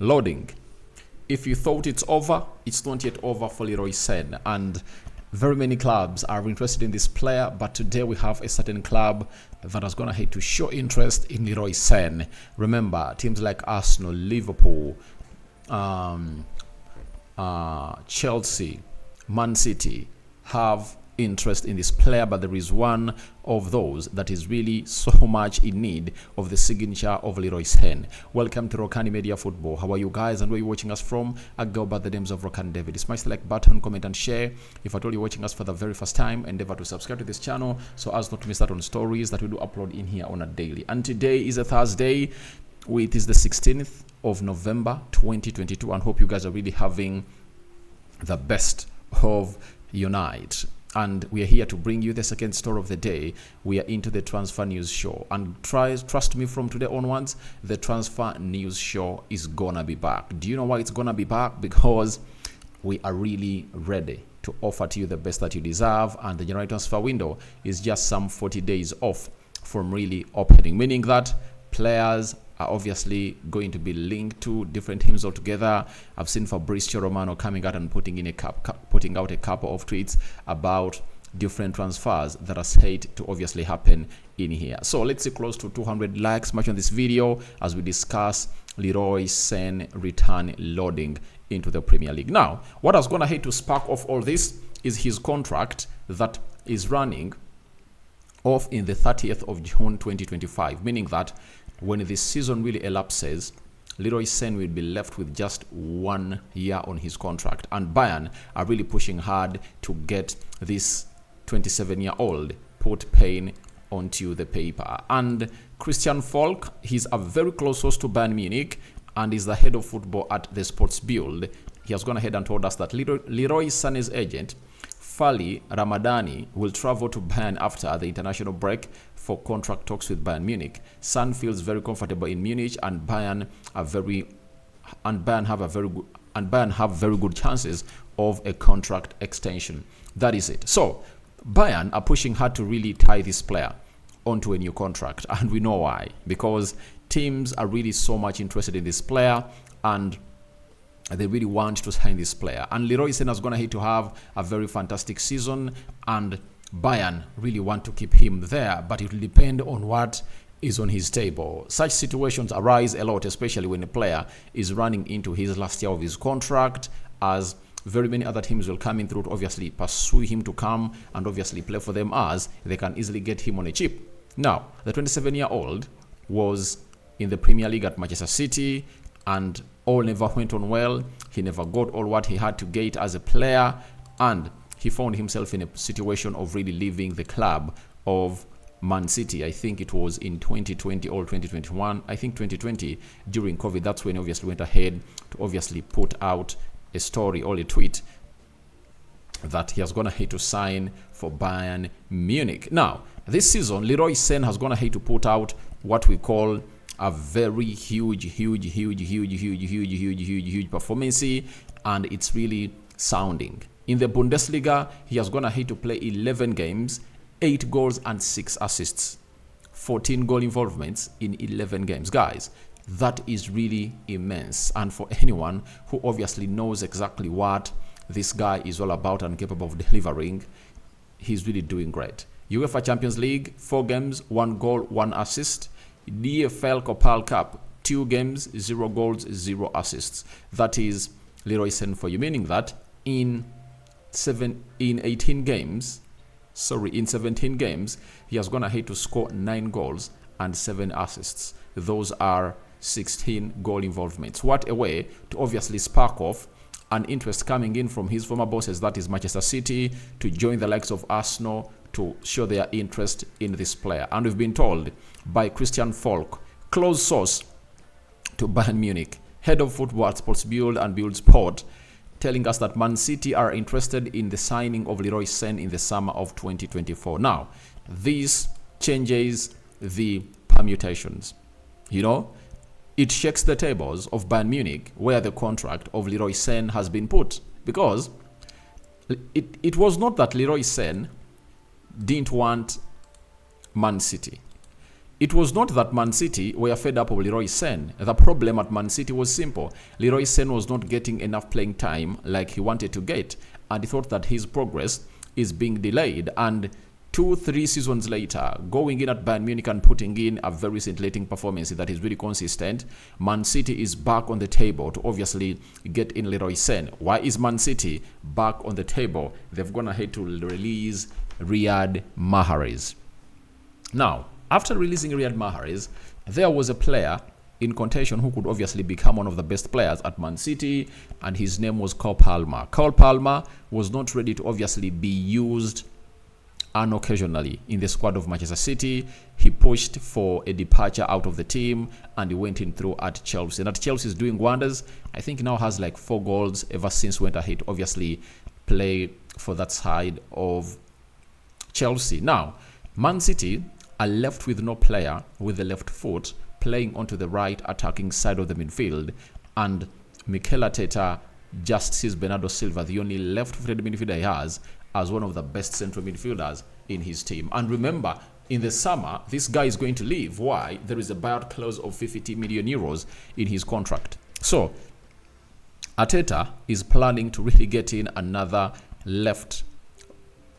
Loading. If you thought it's over, it's not yet over for Leroy Sane. And very many clubs are interested in this player, but today we have a certain club that is going to hate to show interest in Leroy Sane. Remember, teams like Arsenal, Liverpool, Chelsea, Man City have interest in this player, but there is one of those that is really so much in need of the signature of Leroy Sane. Welcome to Rokani Media Football. How are you guys and where are you watching us from? I go by the names of Rokani David. Smash the like button, comment and share. If at all you're watching us for the very first time, endeavor to subscribe to this channel so as not to miss out on stories that we do upload in here on a daily. And today is a Thursday. It is the 16th of November 2022, and hope you guys are really having the best of your night. And we are here to bring you the second story of the day. We are into the transfer news show, and trust me, from today onwards the transfer news show is gonna be back. Do you know why it's gonna be back? Because we are really ready to offer to you the best that you deserve, and the January transfer window is just some 40 days off from really opening, meaning that players are obviously going to be linked to different teams altogether. I've seen Fabrizio Romano coming out and putting out a couple of tweets about different transfers that are said to obviously happen in here. So let's see close to 200 likes much on this video as we discuss Leroy Sane return loading into the Premier League. Now, what I was going to hate to spark off all this is his contract that is running off in the 30th of June 2025, meaning that when this season really elapses, Leroy Sane will be left with just 1 year on his contract, and Bayern are really pushing hard to get this 27-year-old put pen onto the paper. And Christian Falk, he's a very close source to Bayern Munich and is the head of football at the Sports Build. He has gone ahead and told us that Leroy Sane's agent Fali Ramadani will travel to Bayern after the international break for contract talks with Bayern Munich. Sane feels very comfortable in Munich, and Bayern have very good chances of a contract extension. That is it. So Bayern are pushing hard to really tie this player onto a new contract, and we know why. Because teams are really so much interested in this player, and they really want to sign this player. And Leroy Sane is going to hate to have a very fantastic season, and Bayern really want to keep him there, but it will depend on what is on his table. Such situations arise a lot, especially when a player is running into his last year of his contract, as very many other teams will come in through to obviously pursue him to come and obviously play for them, as they can easily get him on a cheap. Now, the 27-year-old was in the Premier League at Manchester City, and all never went on well. He never got all what he had to get as a player, and he found himself in a situation of really leaving the club of Man City. I think it was in 2020 or 2021. I think 2020 during COVID. That's when he obviously went ahead to obviously put out a story or a tweet that he has gone ahead to sign for Bayern Munich. Now, this season, Leroy Sane has gone ahead to put out what we call a very huge performance, and it's really sounding. In the Bundesliga, he has gone ahead to play 11 games, 8 goals and 6 assists, 14 goal involvements in 11 games. Guys, that is really immense, and for anyone who obviously knows exactly what this guy is all about and capable of delivering, he's really doing great. UEFA Champions League, 4 games, 1 goal, 1 assist. DFL Copal Cup, 2 games, 0 goals, 0 assists. That is Leroy Sane for you, meaning that in 17 games, he has gone ahead to score 9 goals and 7 assists. Those are 16 goal involvements. What a way to obviously spark off an interest coming in from his former bosses, that is Manchester City, to join the likes of Arsenal to show their interest in this player. And we've been told by Christian Falk, close source to Bayern Munich, head of football at Sports Build and Build Sport, telling us that Man City are interested in the signing of Leroy Sane in the summer of 2024. Now, this changes the permutations. You know, it shakes the tables of Bayern Munich, where the contract of Leroy Sane has been put, because it was not that Leroy Sane didn't want Man City. It was not that Man City were fed up of Leroy Sane. The problem at Man City was simple. Leroy Sane was not getting enough playing time like he wanted to get, and he thought that his progress is being delayed. And 2-3 seasons later, going in at Bayern Munich and putting in a very scintillating performance that is really consistent, Man City is back on the table to obviously get in Leroy Sane. Why is Man City back on the table? They've gone ahead to release Riyad Mahrez. Now, after releasing Riyad Mahrez, there was a player in contention who could obviously become one of the best players at Man City, and his name was Cole Palmer. Cole Palmer was not ready to obviously be used unoccasionally in the squad of Manchester City. He pushed for a departure out of the team, and he went in through at Chelsea. And at Chelsea is doing wonders. I think he now has like 4 goals ever since went ahead to obviously play for that side of Chelsea. Now, Man City are left with no player with the left foot playing onto the right attacking side of the midfield, and Mikel Arteta just sees Bernardo Silva, the only left-footed midfielder he has, as one of the best central midfielders in his team. And remember, in the summer, this guy is going to leave. Why? There is a buyout clause of 50 million euros in his contract. So, Arteta is planning to really get in another left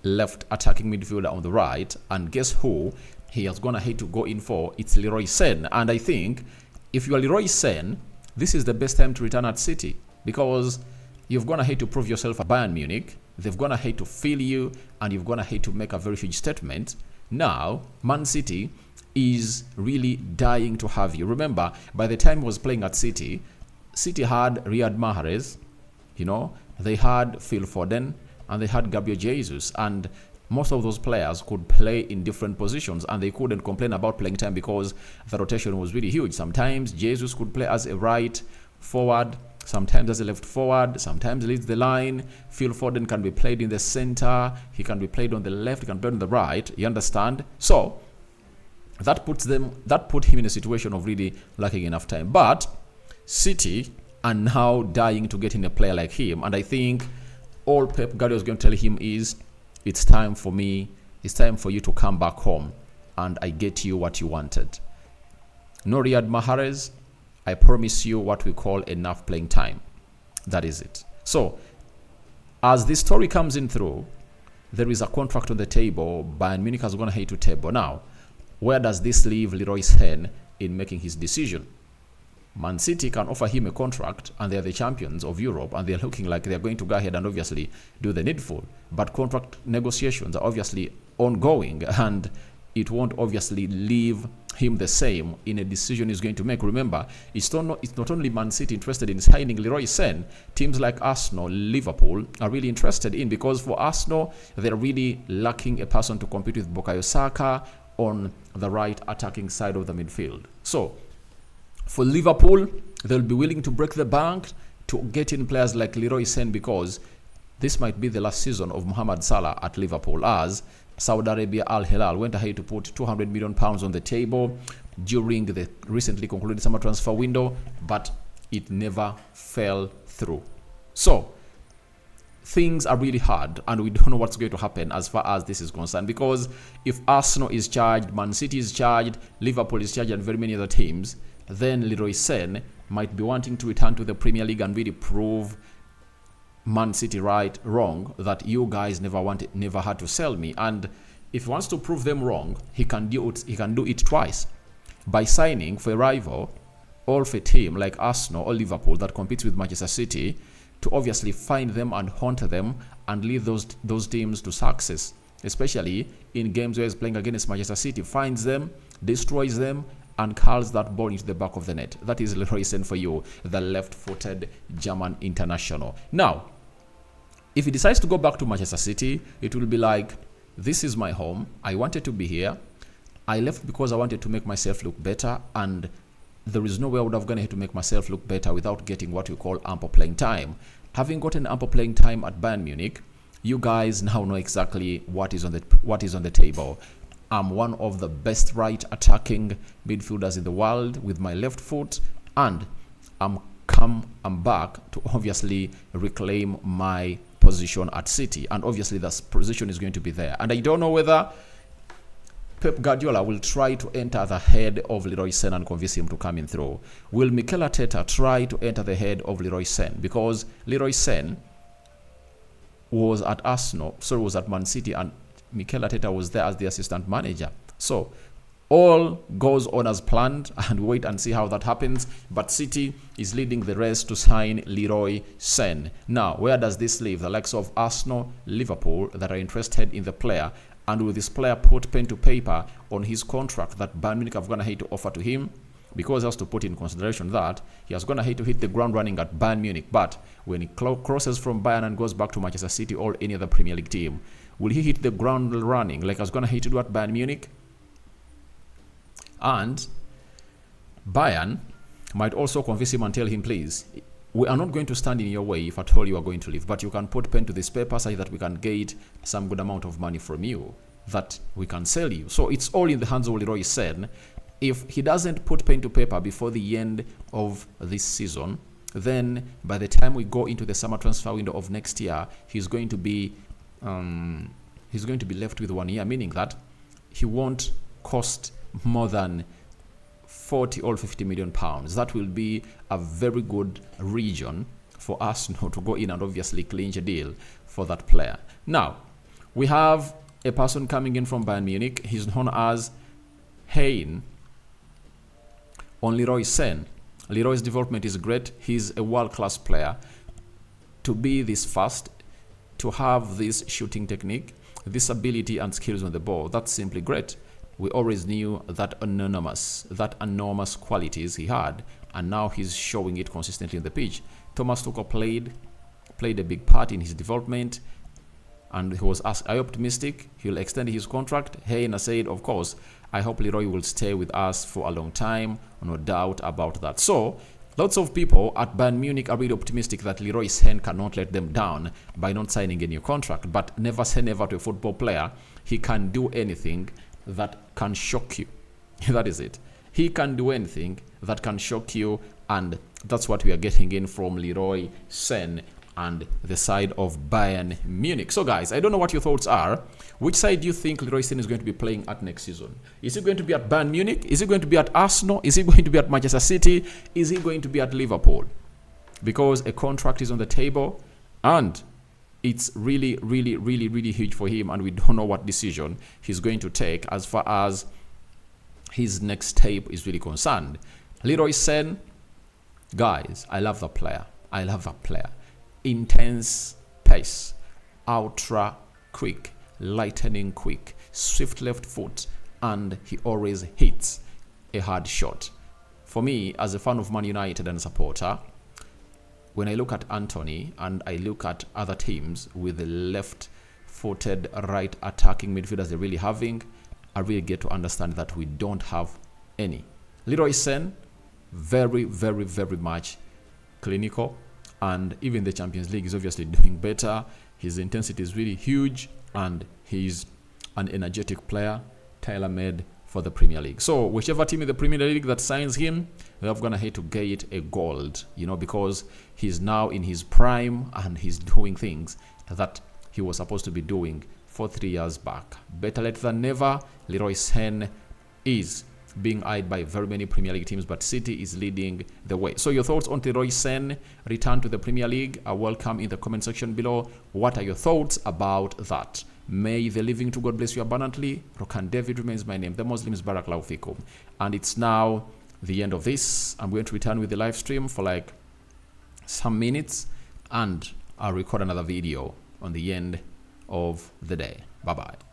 attacking midfielder on the right, and guess who he has gone ahead to go in for? It's Leroy Sane. And I think if you are Leroy Sane, this is the best time to return at City, because you've gone ahead to prove yourself at Bayern Munich. They've gone ahead to feel you, and you've gone ahead to make a very huge statement. Now, Man City is really dying to have you. Remember, by the time he was playing at City, City had Riyad Mahrez, they had Phil Foden, and they had Gabriel Jesus, and most of those players could play in different positions, and they couldn't complain about playing time because the rotation was really huge. Sometimes Jesus could play as a right forward, sometimes as a left forward, sometimes leads the line. Phil Foden can be played in the center, he can be played on the left, he can play on the right. You understand? So that put him in a situation of really lacking enough time. But City are now dying to get in a player like him, and I think all Pep Guardiola is going to tell him is, it's time for you to come back home, and I get you what you wanted. No Riyad Mahrez, I promise you what we call enough playing time. That is it. So, as this story comes in through, there is a contract on the table. Bayern Munich has gone ahead to table. Now, where does this leave Leroy Sane in making his decision? Man City can offer him a contract, and they're the champions of Europe, and they're looking like they're going to go ahead and obviously do the needful. But contract negotiations are obviously ongoing, and it won't obviously leave him the same in a decision he's going to make. Remember, it's not only Man City interested in signing Leroy Sane. Teams like Arsenal, Liverpool are really interested in, because for Arsenal, they're really lacking a person to compete with Bukayo Saka on the right attacking side of the midfield. So, for Liverpool, they'll be willing to break the bank to get in players like Leroy Sane, because this might be the last season of Mohamed Salah at Liverpool, as Saudi Arabia Al Hilal went ahead to put £200 million on the table during the recently concluded summer transfer window, but it never fell through. So, things are really hard, and we don't know what's going to happen as far as this is concerned, because if Arsenal is charged, Man City is charged, Liverpool is charged, and very many other teams, then Leroy Sane might be wanting to return to the Premier League and really prove Man City wrong, that you guys never had to sell me. And if he wants to prove them wrong, he can do it twice, by signing for a rival or for a team like Arsenal or Liverpool that competes with Manchester City, to obviously find them and haunt them and lead those teams to success, especially in games where he's playing against Manchester City. Finds them, destroys them, and curls that ball into the back of the net. That is Leroy Sane for you, the left-footed German international. Now, if he decides to go back to Manchester City, it will be like, this is my home. I wanted to be here. I left because I wanted to make myself look better, and there is no way I would have gone ahead to make myself look better without getting what we call ample playing time. Having gotten ample playing time at Bayern Munich, you guys now know exactly what is on the table. I'm one of the best right attacking midfielders in the world with my left foot, and I'm back to obviously reclaim my position at City, and obviously that position is going to be there. And I don't know whether Pep Guardiola will try to enter the head of Leroy Sane and convince him to come in through? Will Mikel Arteta try to enter the head of Leroy Sane? Because Leroy Sane was at Arsenal, so was at Man City, and Mikel Arteta was there as the assistant manager. So all goes on as planned, and wait and see how that happens. But City is leading the race to sign Leroy Sane. Now, where does this leave the likes of Arsenal, Liverpool that are interested in the player? And will this player put pen to paper on his contract that Bayern Munich have gonna hate to offer to him? Because he has to put in consideration that he has gonna hate to hit the ground running at Bayern Munich. But when he crosses from Bayern and goes back to Manchester City or any other Premier League team, will he hit the ground running like I was gonna hate to do at Bayern Munich? And Bayern might also convince him and tell him, please, we are not going to stand in your way if at all you are going to leave, but you can put pen to this paper so that we can get some good amount of money from you that we can sell you. So it's all in the hands of Leroy Sane. If he doesn't put pen to paper before the end of this season, then by the time we go into the summer transfer window of next year, he's going to be left with 1 year, meaning that he won't cost more than 40 or 50 million pounds. That will be a very good region for Arsenal to go in and obviously clinch a deal for that player. Now, we have a person coming in from Bayern Munich. He's known as Sane on Leroy Sane. Leroy's development is great. He's a world-class player. To be this fast, to have this shooting technique, this ability and skills on the ball, that's simply great. We always knew that enormous qualities he had, and now he's showing it consistently on the pitch. Thomas Tuchel played a big part in his development, and he was asked, are you optimistic he'll extend his contract? Sane said, of course, I hope Leroy will stay with us for a long time, no doubt about that. So lots of people at Bayern Munich are really optimistic that Leroy Sane cannot let them down by not signing a new contract. But never say never to a football player. He can do anything that can shock you. That is it. He can do anything that can shock you, and that's what we are getting in from Leroy Sane and the side of Bayern Munich. So guys, I don't know what your thoughts are. Which side do you think Leroy Sane is going to be playing at next season? Is he going to be at Bayern Munich? Is he going to be at Arsenal? Is he going to be at Manchester City? Is he going to be at Liverpool? Because a contract is on the table, and it's really huge for him, and we don't know what decision he's going to take as far as his next step is really concerned. Leroy Sane, guys, I love that player. I love that player. Intense pace, ultra quick, lightning quick, swift left foot, and he always hits a hard shot. For me, as a fan of Man United and a supporter, when I look at Anthony and I look at other teams with the left-footed, right attacking midfielders they're really having, I really get to understand that we don't have any. Leroy Sane, very much clinical, and even the Champions League is obviously doing better. His intensity is really huge, and he's an energetic player, tailor-made for the Premier League. So whichever team in the Premier League that signs him, they're gonna hate to get a gold, because he's now in his prime and he's doing things that he was supposed to be doing 3 years back. Better late than never. Leroy Sane is being eyed by very many Premier League teams, but City is leading the way. So your thoughts on Leroy Sane return to the Premier League are welcome in the comment section below. What are your thoughts about that? May the living to God bless you abundantly. Rokani David remains my name. The Muslims Barakallahu Fikum. And it's now the end of this. I'm going to return with the live stream for like some minutes, and I'll record another video on the end of the day. Bye-bye.